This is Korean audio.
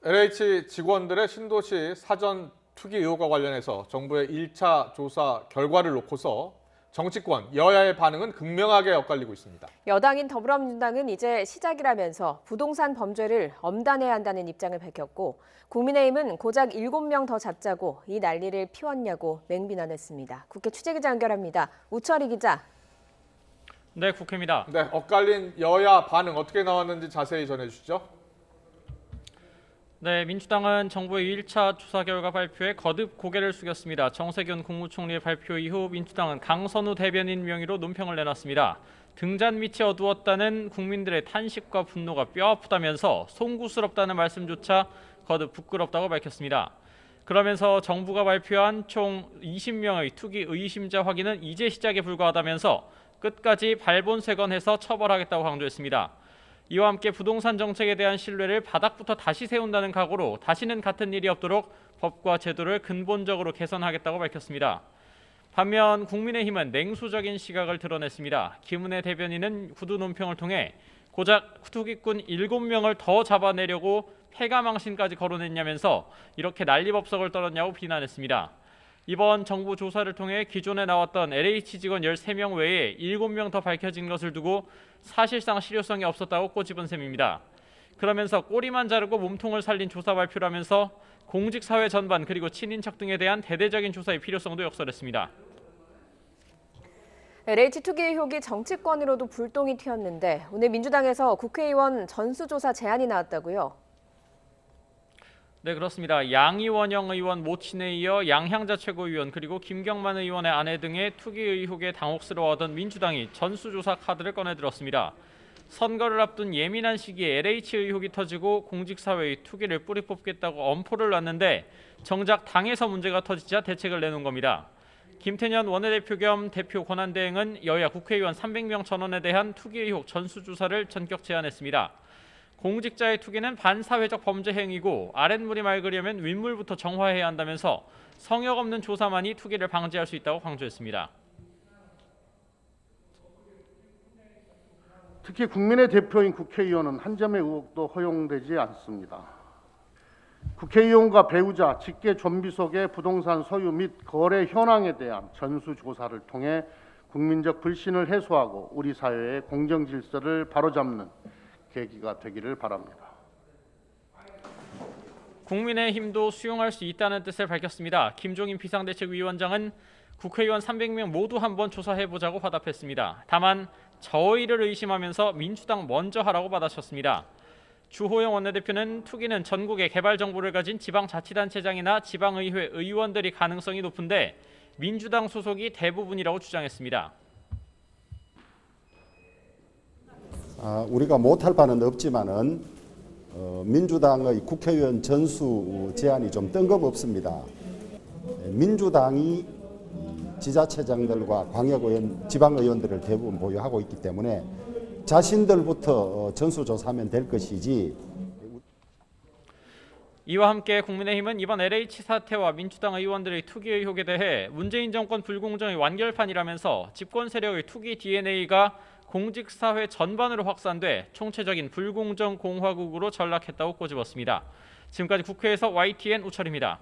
LH 직원들의 신도시 사전 투기 의혹과 관련해서 정부의 1차 조사 결과를 놓고서 정치권, 여야의 반응은 극명하게 엇갈리고 있습니다. 여당인 더불어민주당은 이제 시작이라면서 부동산 범죄를 엄단해야 한다는 입장을 밝혔고, 국민의힘은 고작 7명 더 잡자고 이 난리를 피웠냐고 맹비난했습니다. 국회 취재기자 연결합니다. 우철희 기자. 네, 국회입니다. 네, 엇갈린 여야 반응 어떻게 나왔는지 자세히 전해주시죠. 네, 민주당은 정부의 1차 조사 결과 발표에 거듭 고개를 숙였습니다. 정세균 국무총리의 발표 이후 민주당은 강선우 대변인 명의로 논평을 내놨습니다. 등잔 밑이 어두웠다는 국민들의 탄식과 분노가 뼈아프다면서 송구스럽다는 말씀조차 거듭 부끄럽다고 밝혔습니다. 그러면서 정부가 발표한 총 20명의 투기 의심자 확인은 이제 시작에 불과하다면서 끝까지 발본색원해서 처벌하겠다고 강조했습니다. 이와 함께 부동산 정책에 대한 신뢰를 바닥부터 다시 세운다는 각오로 다시는 같은 일이 없도록 법과 제도를 근본적으로 개선하겠다고 밝혔습니다. 반면 국민의힘은 냉소적인 시각을 드러냈습니다. 김은혜 대변인은 구두 논평을 통해 고작 투기꾼 7명을 더 잡아내려고 패가망신까지 거론했냐면서 이렇게 난리법석을 떨었냐고 비난했습니다. 이번 정부 조사를 통해 기존에 나왔던 LH 직원 13명 외에 7명 더 밝혀진 것을 두고 사실상 실효성이 없었다고 꼬집은 셈입니다. 그러면서 꼬리만 자르고 몸통을 살린 조사 발표라면서 공직사회 전반 그리고 친인척 등에 대한 대대적인 조사의 필요성도 역설했습니다. LH 투기 의혹이 정치권으로도 불똥이 튀었는데 오늘 민주당에서 국회의원 전수조사 제안이 나왔다고요? 네, 그렇습니다. 양이원영 의원 모친에 이어 양향자 최고위원 그리고 김경만 의원의 아내 등의 투기 의혹에 당혹스러워하던 민주당이 전수조사 카드를 꺼내들었습니다. 선거를 앞둔 예민한 시기에 LH 의혹이 터지고 공직사회의 투기를 뿌리 뽑겠다고 엄포를 놨는데 정작 당에서 문제가 터지자 대책을 내놓은 겁니다. 김태년 원내대표 겸 대표 권한대행은 여야 국회의원 300명 전원에 대한 투기 의혹 전수조사를 전격 제안했습니다. 공직자의 투기는 반사회적 범죄 행위고 아랫물이 맑으려면 윗물부터 정화해야 한다면서 성역 없는 조사만이 투기를 방지할 수 있다고 강조했습니다. 특히 국민의 대표인 국회의원은 한 점의 의혹도 허용되지 않습니다. 국회의원과 배우자, 직계 존비속의 부동산 소유 및 거래 현황에 대한 전수조사를 통해 국민적 불신을 해소하고 우리 사회의 공정 질서를 바로잡는 계기가 되기를 바랍니다. 국민의힘도 수용할 수 있다는 뜻을 밝혔습니다. 김종인 비상대책위원장은 국회의원 300명 모두 한번 조사해보자고 화답했습니다. 다만 저의를 의심하면서 민주당 먼저 하라고 받아쳤습니다. 주호영 원내대표는 투기는 전국에 개발 정보를 가진 지방자치단체장이나 지방의회 의원들이 가능성이 높은데 민주당 소속이 대부분이라고 주장했습니다. 우리가 못할 바는 없지만은 민주당의 국회의원 전수 제안이 좀 뜬금없습니다. 민주당이 지자체장들과 광역의원, 지방의원들을 대부분 보유하고 있기 때문에 자신들부터 전수조사하면 될 것이지. 이와 함께 국민의힘은 이번 LH 사태와 민주당 의원들의 투기 의혹에 대해 문재인 정권 불공정의 완결판이라면서 집권 세력의 투기 DNA가 공직사회 전반으로 확산돼 총체적인 불공정 공화국으로 전락했다고 꼬집었습니다. 지금까지 국회에서 YTN 우철입니다.